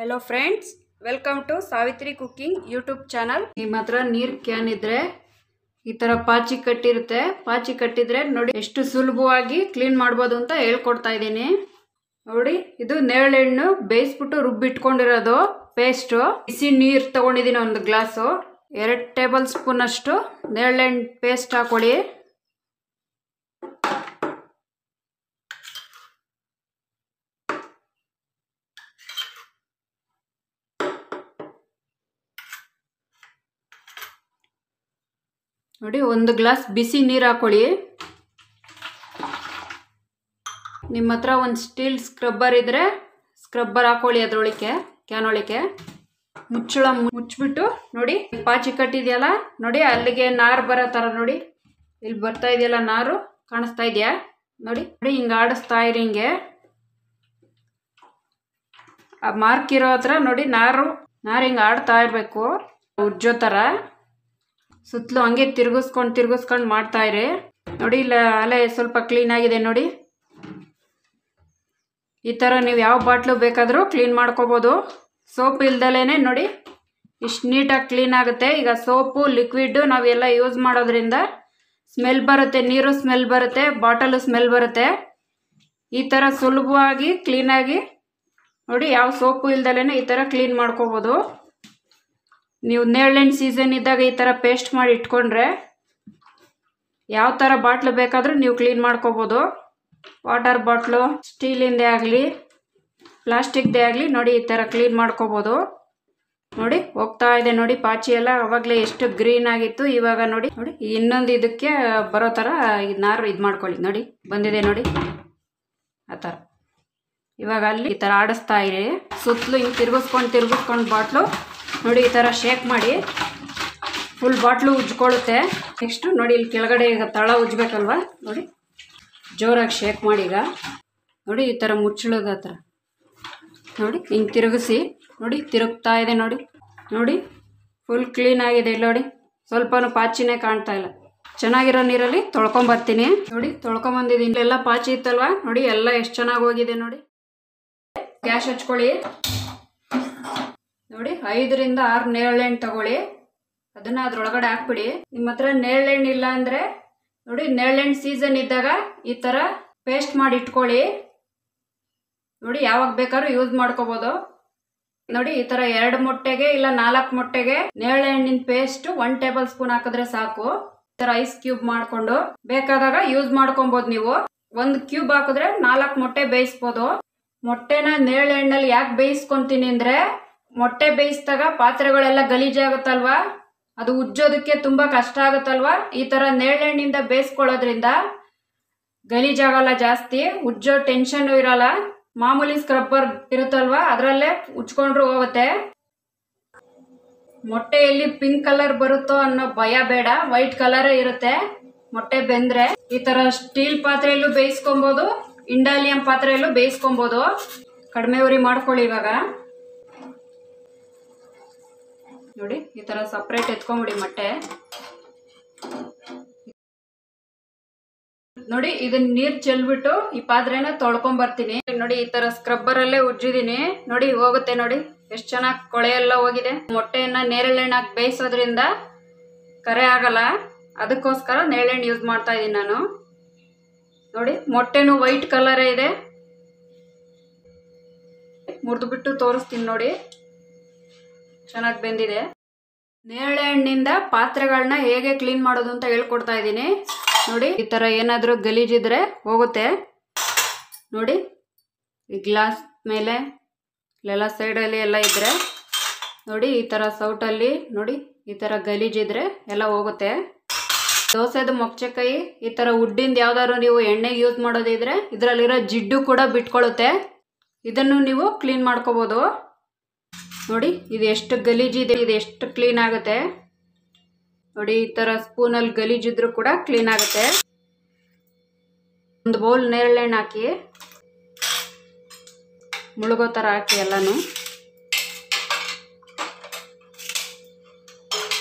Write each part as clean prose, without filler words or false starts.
Hello friends, welcome to Savitri cooking YouTube channel. ನಿಮ್ಮ ಹತ್ರ ನೀರು ಕ್ಯಾನ್ ಇದ್ರೆ ಈ ತರ ಪಾಚಿ ಕಟ್ಟಿರುತ್ತೆ, ಪಾಚಿ ಕಟ್ಟಿದ್ರೆ ನೋಡಿ ಎಷ್ಟು ಸುಲಭವಾಗಿ ಕ್ಲೀನ್ ಮಾಡಬಹುದು ಅಂತ ಹೇಳ್ಕೊಡ್ತಾ ಇದ್ದೀನಿ ನೋಡಿ। ಇದು ನೇರಳೆಹಣ್ಣು ಬೇಯಿಸ್ಬಿಟ್ಟು ರುಬ್ಬಿಟ್ಕೊಂಡಿರೋದು ಪೇಸ್ಟ್। ಬಿಸಿ ನೀರು ತಗೊಂಡಿದ್ದೀನಿ, ಒಂದು ಗ್ಲಾಸ್ 2 ಟೇಬಲ್ ಸ್ಪೂನ್ ಅಷ್ಟು ನೇರಳೆಹಣ್ಣು ಪೇಸ್ಟ್ ಹಾಕೊಳ್ಳಿ। ನೋಡಿ, 1 ಗ್ಲಾಸ್ ಬಿಸಿ ನೀರು ಹಾಕೊಳ್ಳಿ। ನಿಮ್ಮ ಹತ್ರ ಒಂದು ಸ್ಟೀಲ್ ಸ್ಕ್ರಬ್ಬರ್ ಇದ್ರೆ ಸ್ಕ್ರಬ್ಬರ್ ಹಾಕೊಳ್ಳಿ ಅದರೊಳಗೆ, ಕ್ಯಾನ್ ಒಳಗೆ ಮುಚ್ಚಳ ಮುಚ್ಚಿಬಿಟ್ಟು ನೋಡಿ ಪಾಚಿ ಕಟ್ಟಿದೆಯಲ್ಲ ನೋಡಿ, ಅಲ್ಲಿಗೆ ನಾರು ಬರೋ ಥರ ನೋಡಿ, ಇಲ್ಲಿ ಬರ್ತಾ ಇದೆಯಲ್ಲ ನಾರು, ಕಾಣಿಸ್ತಾ ಇದೆಯಾ ನೋಡಿ ನೋಡಿ, ಹಿಂಗೆ ಆಡಿಸ್ತಾ ಇರಿ, ಹಿಂಗೆ ಆ ಮಾರ್ಕ್ ಇರೋ ಹತ್ರ ನೋಡಿ ನಾರು ಹಿಂಗೆ ಆಡ್ತಾ ಇರಬೇಕು, ಉಜ್ಜೋ ಥರ ಸುತ್ತಲೂ ಹಂಗೆ ತಿರ್ಗಿಸ್ಕೊಂಡು ಮಾಡ್ತಾ ಇರಿ ನೋಡಿ। ಇಲ್ಲ ಅಲೆ ಸ್ವಲ್ಪ ಕ್ಲೀನ್ ಆಗಿದೆ ನೋಡಿ, ಈ ಥರ ನೀವು ಯಾವ ಬಾಟ್ಲು ಬೇಕಾದರೂ ಕ್ಲೀನ್ ಮಾಡ್ಕೋಬೋದು, ಸೋಪ್ ಇಲ್ದಲೇ ನೋಡಿ ಇಷ್ಟು ನೀಟಾಗಿ ಕ್ಲೀನ್ ಆಗುತ್ತೆ। ಈಗ ಸೋಪು ಲಿಕ್ವಿಡ್ಡು ನಾವೆಲ್ಲ ಯೂಸ್ ಮಾಡೋದ್ರಿಂದ ಸ್ಮೆಲ್ ಬರುತ್ತೆ, ನೀರು ಸ್ಮೆಲ್ ಬರುತ್ತೆ, ಬಾಟಲು ಸ್ಮೆಲ್ ಬರುತ್ತೆ। ಈ ಥರ ಸುಲಭವಾಗಿ ಕ್ಲೀನಾಗಿ ನೋಡಿ, ಯಾವ ಸೋಪು ಇಲ್ದಲೇ ಈ ಥರ ಕ್ಲೀನ್ ಮಾಡ್ಕೋಬೋದು। ನೀವು ನೇರಳೆಹಣ್ಣು ಸೀಸನ್ ಇದ್ದಾಗ ಈ ಥರ ಪೇಸ್ಟ್ ಮಾಡಿ ಇಟ್ಕೊಂಡ್ರೆ ಯಾವ ಥರ ಬಾಟ್ಲು ಬೇಕಾದರೂ ನೀವು ಕ್ಲೀನ್ ಮಾಡ್ಕೋಬೋದು। ವಾಟರ್ ಬಾಟ್ಲು ಸ್ಟೀಲಿಂದೇ ಆಗಲಿ ಪ್ಲಾಸ್ಟಿಕ್ದೇ ಆಗಲಿ ನೋಡಿ, ಈ ಥರ ಕ್ಲೀನ್ ಮಾಡ್ಕೋಬೋದು ನೋಡಿ। ಹೋಗ್ತಾ ಇದೆ ನೋಡಿ ಪಾಚಿ ಎಲ್ಲ, ಅವಾಗಲೇ ಎಷ್ಟು ಗ್ರೀನ್ ಆಗಿತ್ತು, ಇವಾಗ ನೋಡಿ ನೋಡಿ ಇನ್ನೊಂದು ಇದಕ್ಕೆ ಬರೋ ಥರ ನಾರು ಇದು ಮಾಡ್ಕೊಳ್ಳಿ ನೋಡಿ, ಬಂದಿದೆ ನೋಡಿ ಆ ಥರ। ಇವಾಗ ಅಲ್ಲಿ ಈ ಥರ ಆಡಿಸ್ತಾ ಇರಿ, ಸುತ್ತಲೂ ಹಿಂಗೆ ತಿರ್ಗಿಸ್ಕೊಂಡು ಬಾಟ್ಲು ನೋಡಿ ಈ ಥರ ಶೇಕ್ ಮಾಡಿ ಫುಲ್ ಬಾಟ್ಲು ಉಜ್ಕೊಳ್ಳುತ್ತೆ। ನೆಕ್ಸ್ಟು ನೋಡಿ ಇಲ್ಲಿ ಕೆಳಗಡೆ ಈಗ ತಳ ಉಜ್ಬೇಕಲ್ವ ನೋಡಿ, ಜೋರಾಗಿ ಶೇಕ್ ಮಾಡಿ ಈಗ ನೋಡಿ, ಈ ಥರ ಮುಚ್ಚಳದ ಹತ್ರ ನೋಡಿ ಹಿಂಗೆ ತಿರುಗಿಸಿ ನೋಡಿ, ತಿರುಗ್ತಾ ಇದೆ ನೋಡಿ ನೋಡಿ, ಫುಲ್ ಕ್ಲೀನ್ ಆಗಿದೆ ಇಲ್ಲಿ ನೋಡಿ, ಸ್ವಲ್ಪನೂ ಪಾಚಿನೇ ಕಾಣ್ತಾ ಇಲ್ಲ। ಚೆನ್ನಾಗಿರೋ ನೀರಲ್ಲಿ ತೊಳ್ಕೊಂಬರ್ತೀನಿ ನೋಡಿ, ತೊಳ್ಕೊಂಬಂದಿದ್ದೀನಿ, ಎಲ್ಲ ಪಾಚಿ ಇತ್ತಲ್ವ ನೋಡಿ, ಎಲ್ಲ ಎಷ್ಟು ಚೆನ್ನಾಗಿ ಹೋಗಿದೆ ನೋಡಿ। ಗ್ಯಾಸ್ ಹಚ್ಕೊಳ್ಳಿ ನೋಡಿ, 5 ರಿಂದ 6 ನೇರಳೆಹಣ್ಣು ತಗೊಳ್ಳಿ, ಅದನ್ನ ಅದ್ರೊಳಗಡೆ ಹಾಕ್ಬಿಡಿ। ನಿಮ್ಮ ಹತ್ರ ನೇರಳೆಹಣ್ಣು ಇಲ್ಲ ಅಂದರೆ ನೋಡಿ, ನೇರಳೆಹಣ್ಣು ಸೀಸನ್ ಇದ್ದಾಗ ಈ ಥರ ಪೇಸ್ಟ್ ಮಾಡಿ ಇಟ್ಕೊಳ್ಳಿ ನೋಡಿ, ಯಾವಾಗ ಬೇಕಾದ್ರೂ ಯೂಸ್ ಮಾಡ್ಕೋಬೋದು ನೋಡಿ। ಈ ಥರ 2 ಮೊಟ್ಟೆಗೆ ಇಲ್ಲ 4 ಮೊಟ್ಟೆಗೆ ನೇರಳೆಹಣ್ಣಿನ ಪೇಸ್ಟ್ 1 ಟೇಬಲ್ ಸ್ಪೂನ್ ಹಾಕಿದ್ರೆ ಸಾಕು। ಈ ಥರ ಐಸ್ ಕ್ಯೂಬ್ ಮಾಡಿಕೊಂಡು ಬೇಕಾದಾಗ ಯೂಸ್ ಮಾಡ್ಕೊಬೋದು ನೀವು। 1 ಕ್ಯೂಬ್ ಹಾಕಿದ್ರೆ 4 ಮೊಟ್ಟೆ ಬೇಯಿಸ್ಬೋದು। ಮೊಟ್ಟೆನ ನೇರಳೆಹಣ್ಣಲ್ಲಿ ಯಾಕೆ ಬೇಯಿಸ್ಕೊತೀನಿ ಅಂದರೆ, ಮೊಟ್ಟೆ ಬೇಯಿಸಿದಾಗ ಪಾತ್ರೆಗಳೆಲ್ಲ ಗಲೀಜಾಗುತ್ತಲ್ವಾ, ಅದು ಉಜ್ಜೋದಕ್ಕೆ ತುಂಬ ಕಷ್ಟ ಆಗುತ್ತಲ್ವಾ, ಈ ಥರ ನೇರಳೆಹಣ್ಣಿಂದ ಬೇಯಿಸ್ಕೊಳ್ಳೋದ್ರಿಂದ ಗಲೀಜಾಗಲ್ಲ, ಜಾಸ್ತಿ ಉಜ್ಜೋ ಟೆನ್ಷನ್ನು ಇರಲ್ಲ। ಮಾಮೂಲಿ ಸ್ಕ್ರಬ್ಬರ್ ಇರುತ್ತಲ್ವಾ ಅದರಲ್ಲೇ ಉಜ್ಕೊಂಡ್ರು ಹೋಗುತ್ತೆ। ಮೊಟ್ಟೆಯಲ್ಲಿ ಪಿಂಕ್ ಕಲರ್ ಬರುತ್ತೋ ಅನ್ನೋ ಭಯ ಬೇಡ, ವೈಟ್ ಕಲರೇ ಇರುತ್ತೆ ಮೊಟ್ಟೆ ಬೆಂದ್ರೆ। ಈ ಥರ ಸ್ಟೀಲ್ ಪಾತ್ರೆಯಲ್ಲೂ ಬೇಯಿಸ್ಕೊಬೋದು, ಇಂಡಾಲಿಯಂ ಪಾತ್ರೆಯಲ್ಲೂ ಬೇಯಿಸ್ಕೊಬೋದು। ಕಡಿಮೆ ಉರಿ ಮಾಡ್ಕೊಳ್ಳಿ ಇವಾಗ ನೋಡಿ, ಈ ಥರ ಸಪ್ರೇಟ್ ಎತ್ಕೊಂಬಿಡಿ ಮೊಟ್ಟೆ ನೋಡಿ। ಇದನ್ನ ನೀರು ಚೆಲ್ಬಿಟ್ಟು ಈ ಪಾತ್ರೆನ ತೊಳ್ಕೊಂಬರ್ತೀನಿ ನೋಡಿ, ಈ ಥರ ಸ್ಕ್ರಬ್ಬರಲ್ಲೇ ಉಜ್ಜಿದ್ದೀನಿ ನೋಡಿ, ಹೋಗುತ್ತೆ ನೋಡಿ ಎಷ್ಟು ಚೆನ್ನಾಗಿ ಕೊಳೆ ಎಲ್ಲ ಹೋಗಿದೆ। ಮೊಟ್ಟೆಯನ್ನು ನೇರಳೆಹಣ್ಣು ಹಾಕಿ ಬೇಯಿಸೋದ್ರಿಂದ ಕರೆ ಆಗಲ್ಲ, ಅದಕ್ಕೋಸ್ಕರ ನೇರಳೆಹಣ್ಣು ಯೂಸ್ ಮಾಡ್ತಾ ಇದ್ದೀನಿ ನಾನು ನೋಡಿ। ಮೊಟ್ಟೆನೂ ವೈಟ್ ಕಲರೇ ಇದೆ, ಮುರಿದುಬಿಟ್ಟು ತೋರಿಸ್ತೀನಿ ನೋಡಿ, ಚೆನ್ನಾಗಿ ಬೆಂದಿದೆ। ನೇರಳೆಹಣ್ಣಿಂದ ಪಾತ್ರೆಗಳನ್ನ ಹೇಗೆ ಕ್ಲೀನ್ ಮಾಡೋದು ಅಂತ ಹೇಳ್ಕೊಡ್ತಾ ಇದ್ದೀನಿ ನೋಡಿ। ಈ ಥರ ಏನಾದರೂ ಗಲೀಜಿದ್ರೆ ಹೋಗುತ್ತೆ ನೋಡಿ, ಈ ಗ್ಲಾಸ್ ಮೇಲೆ ಇಲ್ಲೆಲ್ಲ ಸೈಡಲ್ಲಿ ಎಲ್ಲ ಇದ್ದರೆ ನೋಡಿ, ಈ ಥರ ಸೌಟಲ್ಲಿ ನೋಡಿ ಈ ಥರ ಗಲೀಜಿದ್ರೆ ಎಲ್ಲ ಹೋಗುತ್ತೆ। ದೋಸೆದು ಮೊಗಚೆಕಾಯಿ ಈ ಥರ ಉಡ್ಡಿಂದ ಯಾವ್ದಾದ್ರು ನೀವು ಎಣ್ಣೆಗೆ ಯೂಸ್ ಮಾಡೋದಿದ್ರೆ ಇದರಲ್ಲಿರೋ ಜಿಡ್ಡು ಕೂಡ ಬಿಟ್ಕೊಳ್ಳುತ್ತೆ, ಇದನ್ನು ನೀವು ಕ್ಲೀನ್ ಮಾಡ್ಕೋಬೋದು ನೋಡಿ। ಇದು ಎಷ್ಟು ಗಲೀಜಿದೆ, ಇದು ಎಷ್ಟು ಕ್ಲೀನ್ ಆಗುತ್ತೆ ನೋಡಿ, ಈ ಥರ ಸ್ಪೂನಲ್ಲಿ ಗಲೀಜಿದ್ರು ಕೂಡ ಕ್ಲೀನ್ ಆಗುತ್ತೆ। ಒಂದು ಬೌಲ್ ನೇರಳೆಹಣ್ಣು ಹಾಕಿ ಮುಳುಗೋ ಥರ ಹಾಕಿ ಎಲ್ಲನೂ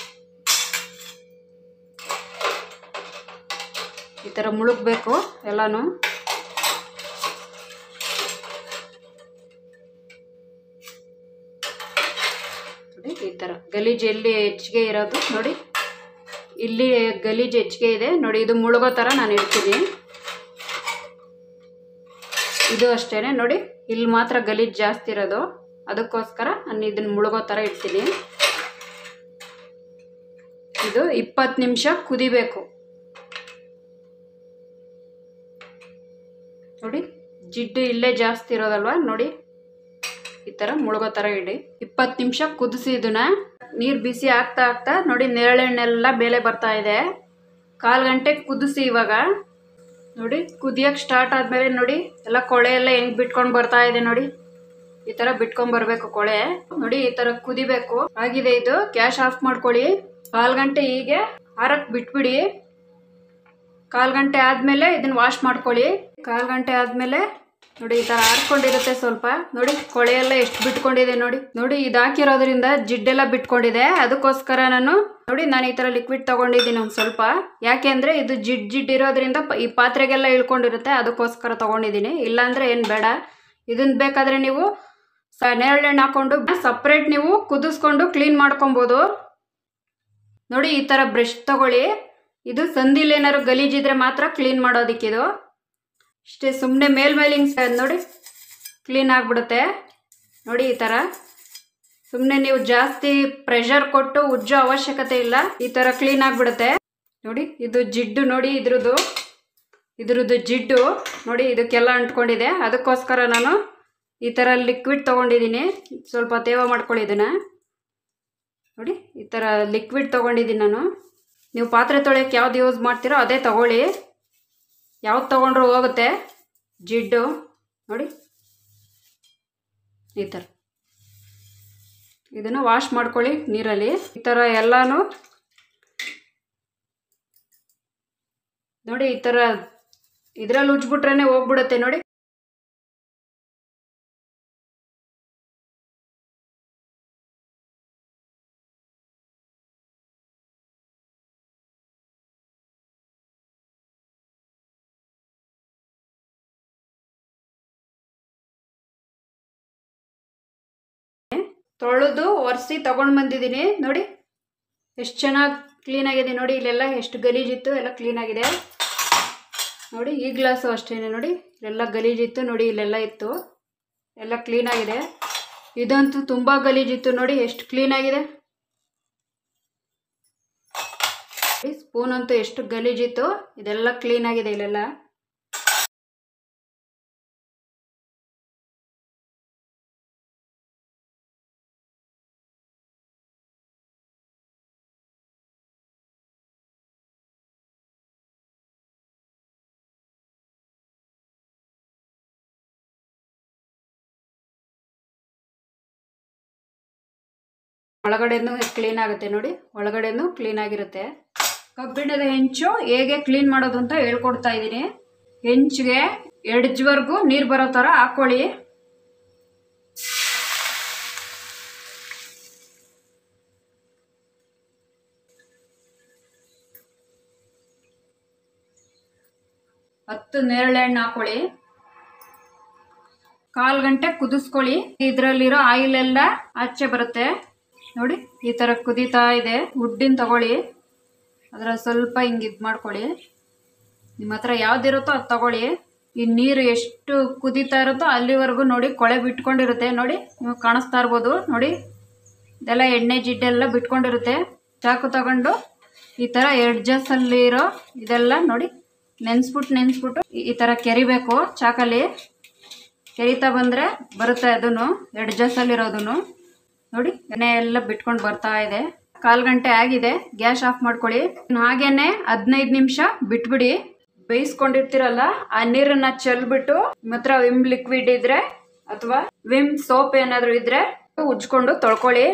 ಈ ಥರ ಮುಳುಗಬೇಕು ಎಲ್ಲನೂ। ನೋಡಿ ಈ ಥರ ಗಲೀಜು ಎಲ್ಲಿ ಹೆಚ್ಚಿಗೆ ಇರೋದು ನೋಡಿ, ಇಲ್ಲಿ ಗಲೀಜು ಹೆಚ್ಚಿಗೆ ಇದೆ ನೋಡಿ, ಇದು ಮುಳುಗೋ ಥರ ನಾನು ಇಡ್ತೀನಿ. ಇದು ಅಷ್ಟೇ ನೋಡಿ, ಇಲ್ಲಿ ಮಾತ್ರ ಗಲೀಜು ಜಾಸ್ತಿ ಇರೋದು, ಅದಕ್ಕೋಸ್ಕರ ನಾನು ಇದನ್ನು ಮುಳುಗೋ ಥರ ಇಡ್ತೀನಿ. ಇದು 20 ನಿಮಿಷ ಕುದಿಬೇಕು ನೋಡಿ. ಜಿಡ್ಡು ಇಲ್ಲೇ ಜಾಸ್ತಿ ಇರೋದಲ್ವ ನೋಡಿ, ಈ ಥರ ಮುಳುಗೋ ಥರ ಇಡಿ. 20 ನಿಮಿಷ ಕುದಿಸಿ ಇದನ್ನ ನೀರು ಬಿಸಿ ಆಗ್ತಾ ಆಗ್ತಾ ನೋಡಿ ನೇರಳೆಣ್ಣೆಲ್ಲ ಮೇಲೆ ಬರ್ತಾ ಇದೆ. 1/4 ಗಂಟೆ ಕುದಿಸಿ. ಇವಾಗ ನೋಡಿ ಕುದಿಯೋಕ್ಕೆ ಸ್ಟಾರ್ಟ್ ಆದಮೇಲೆ ನೋಡಿ ಎಲ್ಲ ಕೊಳೆ ಎಲ್ಲ ಹೆಂಗೆ ಬಿಟ್ಕೊಂಡು ಬರ್ತಾ ಇದೆ ನೋಡಿ, ಈ ಥರ ಬಿಟ್ಕೊಂಡು ಬರಬೇಕು ಕೊಳೆ ನೋಡಿ, ಈ ಥರ ಕುದಿಬೇಕು. ಆಗಿದೆ ಇದು, ಗ್ಯಾಸ್ ಆಫ್ ಮಾಡ್ಕೊಳ್ಳಿ. 1/4 ಗಂಟೆ ಹೀಗೆ ಆರಕ್ಕೆ ಬಿಟ್ಬಿಡಿ. 1/4 ಗಂಟೆ ಆದಮೇಲೆ ಇದನ್ನು ವಾಶ್ ಮಾಡ್ಕೊಳ್ಳಿ. 1/4 ಗಂಟೆ ಆದಮೇಲೆ ನೋಡಿ ಈ ಥರ ಆರ್ಕೊಂಡಿರುತ್ತೆ ಸ್ವಲ್ಪ ನೋಡಿ, ಕೊಳೆ ಎಲ್ಲ ಎಷ್ಟು ಬಿಟ್ಕೊಂಡಿದೆ ನೋಡಿ. ನೋಡಿ ಇದು ಹಾಕಿರೋದ್ರಿಂದ ಜಿಡ್ಡೆಲ್ಲ ಬಿಟ್ಕೊಂಡಿದೆ, ಅದಕ್ಕೋಸ್ಕರ ನಾನು ಈ ಥರ ಲಿಕ್ವಿಡ್ ತೊಗೊಂಡಿದ್ದೀನಿ ಒಂದು ಸ್ವಲ್ಪ. ಯಾಕೆ ಅಂದರೆ ಇದು ಜಿಡ್ಡು ಇರೋದ್ರಿಂದ ಈ ಪಾತ್ರೆಗೆಲ್ಲ ಇಳ್ಕೊಂಡಿರುತ್ತೆ, ಅದಕ್ಕೋಸ್ಕರ ತೊಗೊಂಡಿದ್ದೀನಿ. ಇಲ್ಲಾಂದರೆ ಏನು ಬೇಡ. ಇದನ್ನು ಬೇಕಾದರೆ ನೀವು ನೇರಳೆಣ್ಣೆ ಹಾಕ್ಕೊಂಡು ಸಪ್ರೇಟ್ ನೀವು ಕುದಿಸ್ಕೊಂಡು ಕ್ಲೀನ್ ಮಾಡ್ಕೊಬೋದು ನೋಡಿ. ಈ ಥರ ಬ್ರಷ್ ತಗೊಳ್ಳಿ. ಇದು ಸಂದಿಲ್ ಏನಾದ್ರು ಗಲೀಜಿದ್ರೆ ಮಾತ್ರ ಕ್ಲೀನ್ ಮಾಡೋದಕ್ಕಿದು. ಅಷ್ಟೇ, ಸುಮ್ಮನೆ ಮೇಲ್ಮೇಲಿಂಗ್ ನೋಡಿ ಕ್ಲೀನ್ ಆಗಿಬಿಡುತ್ತೆ ನೋಡಿ. ಈ ಥರ ಸುಮ್ಮನೆ ನೀವು ಜಾಸ್ತಿ ಪ್ರೆಷರ್ ಕೊಟ್ಟು ಉಜ್ಜೋ ಅವಶ್ಯಕತೆ ಇಲ್ಲ, ಈ ಥರ ಕ್ಲೀನ್ ಆಗಿಬಿಡುತ್ತೆ ನೋಡಿ. ಇದು ಜಿಡ್ಡು ನೋಡಿ, ಇದ್ರದ್ದು ಜಿಡ್ಡು ನೋಡಿ, ಇದಕ್ಕೆಲ್ಲ ಅಂಟ್ಕೊಂಡಿದೆ. ಅದಕ್ಕೋಸ್ಕರ ನಾನು ಈ ಥರ ಲಿಕ್ವಿಡ್ ತೊಗೊಂಡಿದ್ದೀನಿ. ಸ್ವಲ್ಪ ತೇವ ಮಾಡ್ಕೊಳ್ಳಿ ಇದನ್ನು ನೋಡಿ. ಈ ಥರ ಲಿಕ್ವಿಡ್ ತೊಗೊಂಡಿದ್ದೀನಿ ನಾನು. ನೀವು ಪಾತ್ರೆ ತೊಳೆಯೋಕ್ಕೆ ಯಾವ್ದು ಯೂಸ್ ಮಾಡ್ತೀರೋ ಅದೇ ತೊಗೊಳ್ಳಿ, ಯಾವ್ದು ತೊಗೊಂಡ್ರೂ ಹೋಗುತ್ತೆ ಜಿಡ್ಡು ನೋಡಿ. ಈ ಥರ ಇದನ್ನು ವಾಶ್ ಮಾಡ್ಕೊಳ್ಳಿ ನೀರಲ್ಲಿ. ಈ ಥರ ಎಲ್ಲನೂ ನೋಡಿ, ಈ ಥರ ಇದರಲ್ಲಿ ಉಜ್ಬಿಟ್ರೆ ಹೋಗ್ಬಿಡುತ್ತೆ ನೋಡಿ. ತೊಳೆದು ಒರೆಸಿ ತೊಗೊಂಡು ಬಂದಿದ್ದೀನಿ ನೋಡಿ, ಎಷ್ಟು ಚೆನ್ನಾಗಿ ಕ್ಲೀನಾಗಿದೆ ನೋಡಿ. ಇಲ್ಲೆಲ್ಲ ಎಷ್ಟು ಗಲೀಜಿತ್ತು ಎಲ್ಲ ಕ್ಲೀನಾಗಿದೆ ನೋಡಿ. ಈ ಗ್ಲಾಸು ಅಷ್ಟೇ ನೋಡಿ, ಇಲ್ಲೆಲ್ಲ ಗಲೀಜಿತ್ತು ನೋಡಿ, ಇಲ್ಲೆಲ್ಲ ಇತ್ತು ಎಲ್ಲ ಕ್ಲೀನಾಗಿದೆ. ಇದಂತೂ ತುಂಬ ಗಲೀಜಿತ್ತು ನೋಡಿ, ಎಷ್ಟು ಕ್ಲೀನಾಗಿದೆ. ಸ್ಪೂನ್ ಅಂತೂ ಎಷ್ಟು ಗಲೀಜಿತ್ತು, ಇದೆಲ್ಲ ಕ್ಲೀನಾಗಿದೆ ಇಲ್ಲೆಲ್ಲ. ಒಳಗಡೆನೂ ಕ್ಲೀನ್ ಆಗುತ್ತೆ ನೋಡಿ, ಒಳಗಡೆನೂ ಕ್ಲೀನ್ ಆಗಿರುತ್ತೆ. ಕಬ್ಬಿಣದ ಹೆಂಚು ಹೇಗೆ ಕ್ಲೀನ್ ಮಾಡೋದು ಅಂತ ಹೇಳ್ಕೊಡ್ತಾ ಇದ್ದೀನಿ. ಹೆಂಚಿಗೆ ಎಡ್ಜ್ವರೆಗೂ ನೀರು ಬರೋ ಥರ ಹಾಕ್ಕೊಳ್ಳಿ. ಹತ್ತು ನೇರಳೆಹಣ್ಣು ಹಾಕ್ಕೊಳ್ಳಿ. 1/4 ಗಂಟೆ ಕುದಿಸ್ಕೊಳ್ಳಿ. ಇದರಲ್ಲಿರೋ ಆಯಿಲ್ ಎಲ್ಲ ಆಚೆ ಬರುತ್ತೆ ನೋಡಿ. ಈ ಥರ ಕುದೀತಾ ಇದೆ. ಉಡ್ಡಿನ ತಗೊಳ್ಳಿ, ಅದರ ಸ್ವಲ್ಪ ಹಿಂಗೆ ಇದು ಮಾಡ್ಕೊಳ್ಳಿ. ನಿಮ್ಮ ಹತ್ರ ಯಾವ್ದಿರುತ್ತೋ ಅದು ತಗೊಳ್ಳಿ. ಈ ನೀರು ಎಷ್ಟು ಕುದೀತಾ ಇರುತ್ತೋ ಅಲ್ಲಿವರೆಗೂ ನೋಡಿ ಕೊಳೆ ಬಿಟ್ಕೊಂಡಿರುತ್ತೆ ನೋಡಿ, ನೀವು ಕಾಣಿಸ್ತಾ ಇರ್ಬೋದು ನೋಡಿ. ಇದೆಲ್ಲ ಎಣ್ಣೆ ಜಿಡ್ಡೆಲ್ಲ ಬಿಟ್ಕೊಂಡಿರುತ್ತೆ. ಚಾಕು ತಗೊಂಡು ಈ ಥರ ಎಡ್ಜಸ್ಸಲ್ಲಿರೋ ಇದೆಲ್ಲ ನೋಡಿ ನೆನೆಸ್ಬಿಟ್ಟು ಈ ಥರ ಕೆರಿಬೇಕು. ಚಾಕಲ್ಲಿ ಕೆರಿತಾ ಬಂದರೆ ಬರುತ್ತೆ ಅದನ್ನು, ಎಡ್ಜಸ್ಸಲ್ಲಿರೋದನ್ನು ನೋಡಿ. ಎಣ್ಣೆ ಎಲ್ಲ ಬಿಟ್ಕೊಂಡು ಬರ್ತಾ ಇದೆ. 1/4 ಗಂಟೆ ಆಗಿದೆ. ಗ್ಯಾಸ್ ಆಫ್ ಮಾಡ್ಕೊಳ್ಳಿ. ಹಾಗೇನೆ 15 ನಿಮಿಷ ಬಿಟ್ಬಿಡಿ. ಬೇಯಿಸ್ಕೊಂಡಿರ್ತೀರಲ್ಲ ಆ ನೀರನ್ನ ಚೆಲ್ಬಿಟ್ಟು ನಿಮ್ಮ ಹತ್ರ ವಿಮ್ ಲಿಕ್ವಿಡ್ ಇದ್ರೆ ಅಥವಾ ವಿಮ್ ಸೋಪ್ ಏನಾದರೂ ಇದ್ರೆ ಉಜ್ಕೊಂಡು ತೊಳ್ಕೊಳ್ಳಿ.